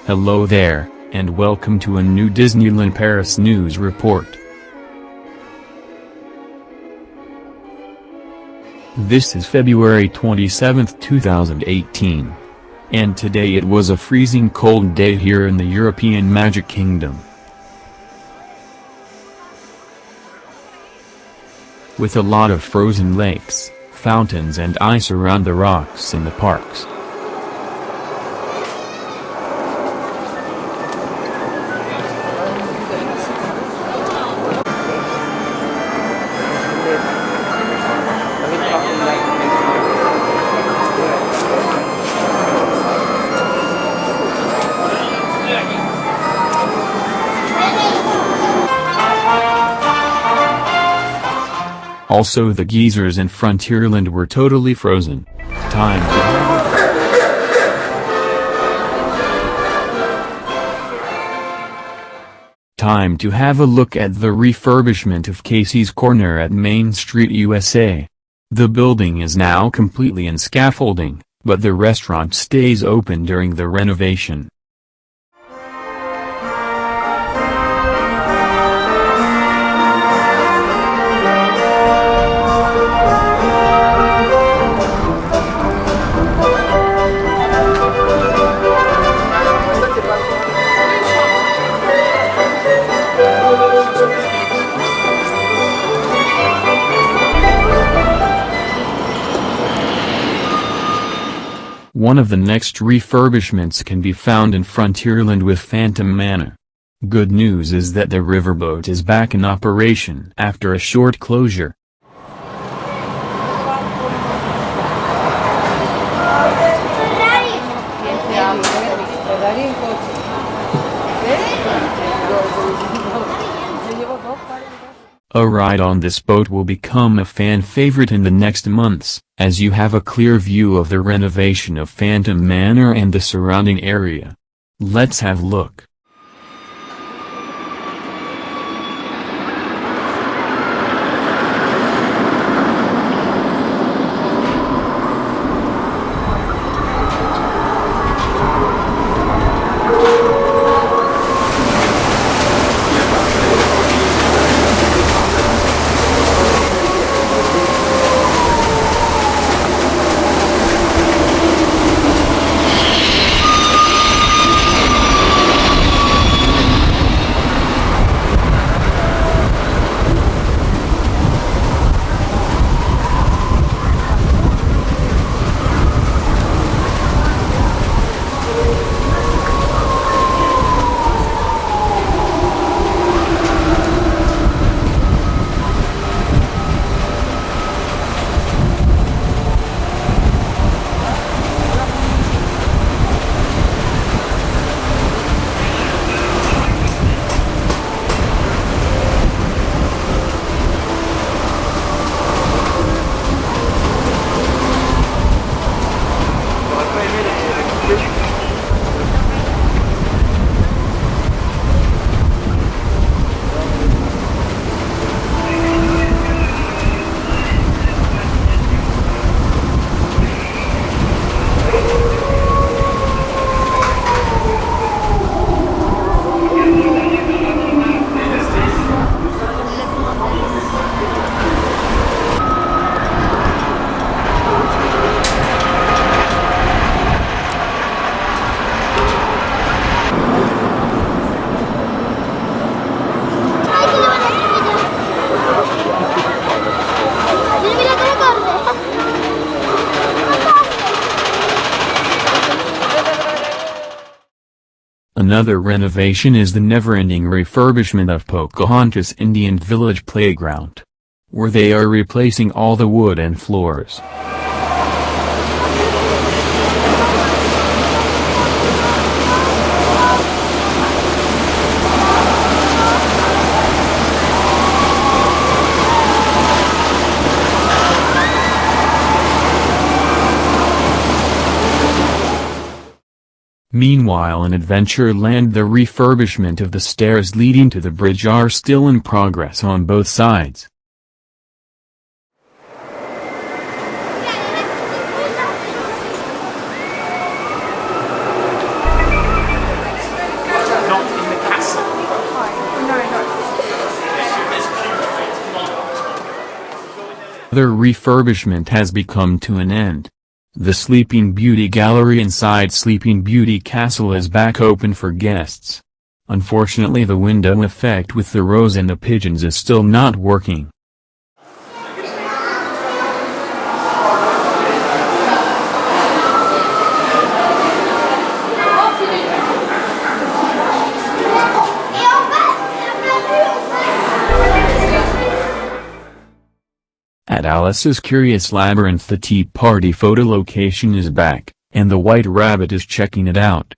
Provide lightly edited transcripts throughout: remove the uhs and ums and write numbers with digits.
Hello there, and welcome to a new Disneyland Paris news report. This is February 27, 2018. And today it was a freezing cold day here in the European Magic Kingdom. With a lot of frozen lakes, fountains and ice around the rocks in the parks. Also, the geysers in Frontierland were totally frozen. Time to have a look at the refurbishment of Casey's Corner at Main Street, USA. The building is now completely in scaffolding, but the restaurant stays open during the renovation. One of the next refurbishments can be found in Frontierland with Phantom Manor. Good news is that the riverboat is back in operation after a short closure. A ride on this boat will become a fan favorite in the next months, as you have a clear view of the renovation of Phantom Manor and the surrounding area. Let's have a look. Another renovation is the never-ending refurbishment of Pocahontas Indian Village Playground, where they are replacing all the wood and floors. Meanwhile, in Adventureland, the refurbishment of the stairs leading to the bridge are still in progress on both sides. their refurbishment has come to an end. The Sleeping Beauty Gallery inside Sleeping Beauty Castle is back open for guests. Unfortunately, the window effect with the rose and the pigeons is still not working. At Alice's Curious Labyrinth, the Tea Party photo location is back, and the White Rabbit is checking it out.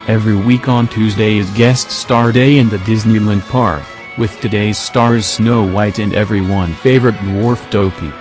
Every week on Tuesday is Guest Star Day in the Disneyland Park, with today's stars Snow White and everyone's favorite dwarf Dopey.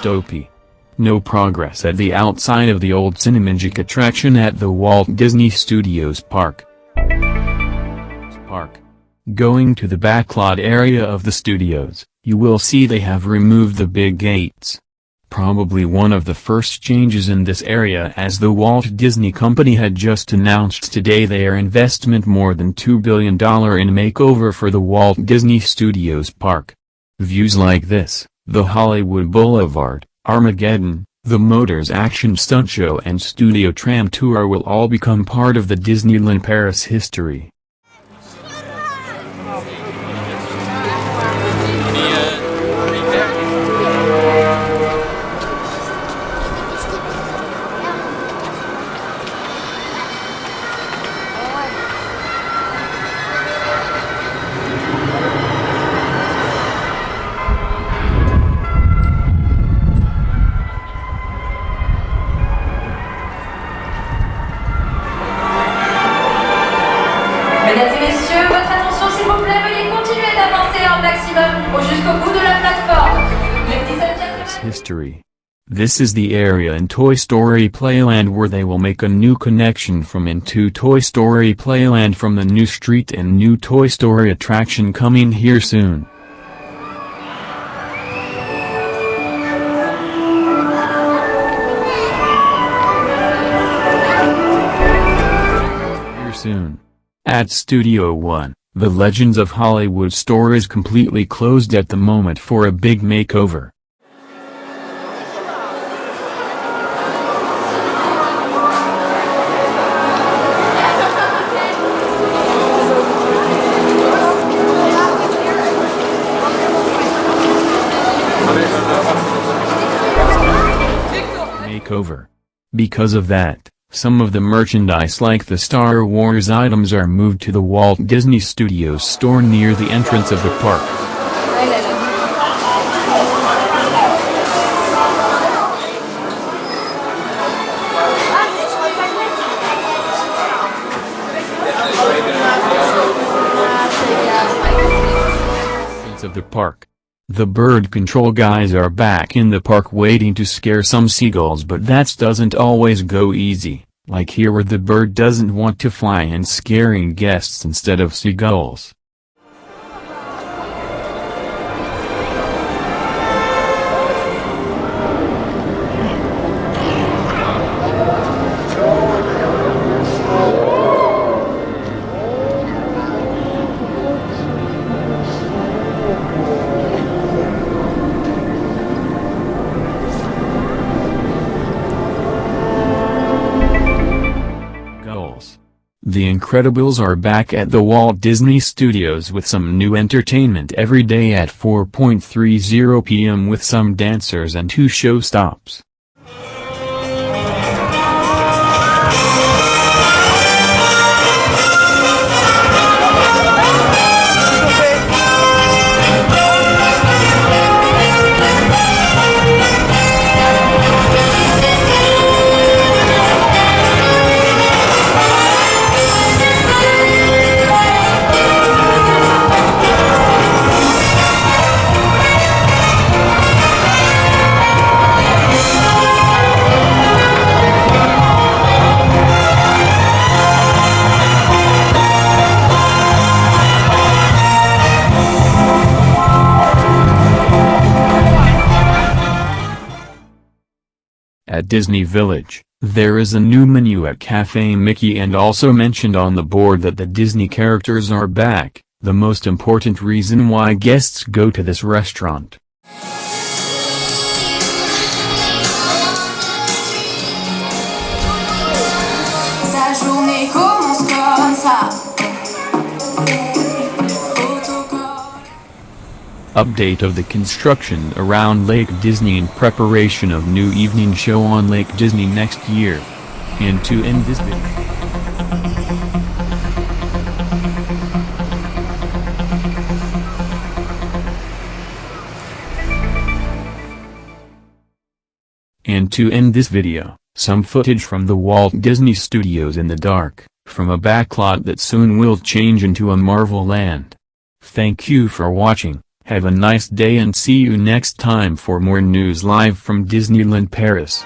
Dopey. No progress at the outside of the old Cinemagic attraction at the Walt Disney Studios Park. Going to the backlot area of the studios, you will see they have removed the big gates. Probably one of the first changes in this area, as the Walt Disney Company had just announced today their investment more than $2 billion in makeover for the Walt Disney Studios Park. Views like this, the Hollywood Boulevard, Armageddon, the Motors Action Stunt Show and Studio Tram Tour will all become part of the Disneyland Paris history. Mesdames et messieurs, votre attention s'il vous plaît, veuillez continuer d'avancer un maximum jusqu'au bout de la plateforme. Ladies and gentlemen. History. This is the area in Toy Story Playland where they will make a new connection from into Toy Story Playland from the new street and new Toy Story attraction coming here soon. Soon. At Studio One, the Legends of Hollywood store is completely closed at the moment for a big makeover. Because of that, some of the merchandise like the Star Wars items are moved to the Walt Disney Studios store near the entrance of the park. Of the park. The bird control guys are back in the park waiting to scare some seagulls, but that doesn't always go easy, like here where the bird doesn't want to fly and scaring guests instead of seagulls. The Incredibles are back at the Walt Disney Studios with some new entertainment every day at 4:30 p.m. with some dancers and 2 show stops. Disney Village, there is a new menu at Cafe Mickey, and also mentioned on the board that the Disney characters are back, the most important reason why guests go to this restaurant. Sa journée commence comme ça. Update of the construction around Lake Disney in preparation of new evening show on Lake Disney next year. And to end this video. Some footage from the Walt Disney Studios in the dark, from a backlot that soon will change into a Marvel land. Thank you for watching, have a nice day and see you next time for more news live from Disneyland Paris.